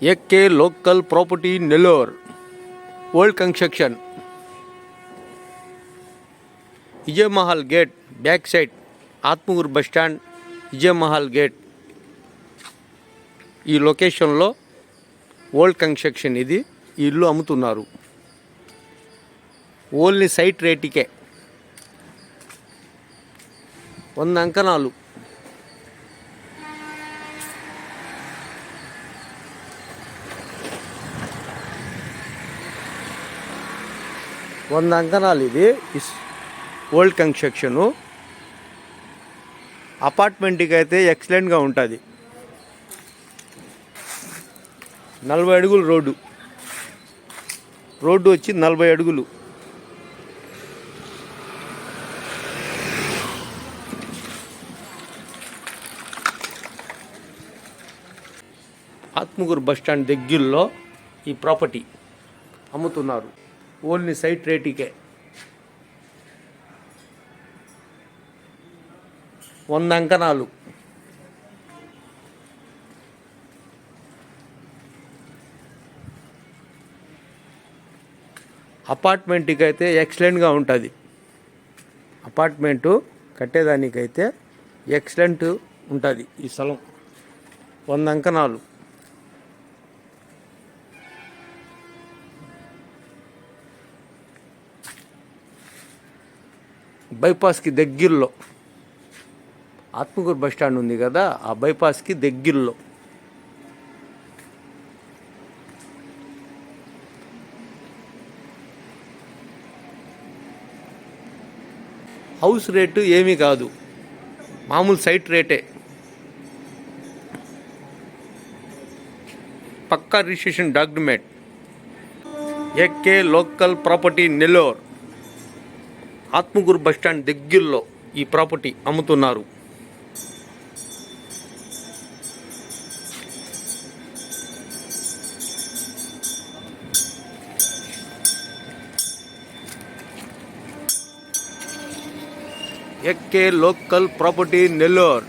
AK Local Property Nellore, Old Construction, Vijay Mahal Gate, back side, Atmaguru bus stand, Vijay Mahal Gate. ఈ లొకేషన్లో old construction ఇది. ఈ ఇల్లు అమ్ముతున్నారు. Only site రేటుకే 100 అంకణాలు. ఇది ఓల్డ్ కన్స్ట్రక్షను. అపార్ట్మెంట్కి అయితే ఎక్సలెంట్గా ఉంటుంది. 40 అడుగులు రోడ్డు వచ్చి 40 అడుగులు. ఆత్మకూరు బస్టాండ్ దగ్గరలో ఈ ప్రాపర్టీ అమ్ముతున్నారు. ఓన్లీ సైట్ రేటుకే 100 అంకణాలు. అపార్ట్మెంట్కి అయితే ఎక్సలెంట్గా ఉంటుంది. అపార్ట్మెంటు కట్టేదానికైతే ఎక్సలెంట్ ఉంటుంది. ఈ స్థలం 100 అంకణాలు. బైపాస్కి దగ్గరలో ఆత్మకూరు బస్టాండ్ ఉంది కదా, ఆ బైపాస్కి దగ్గరలో. హౌస్ రేటు ఏమీ కాదు, మామూలు సైట్ రేటే. పక్కా registration document. AK local property Nellore, Atmakur bus stand దగ్గరలో ఈ ప్రాపర్టీ అమ్ముతున్నారు. AK local property Nellore.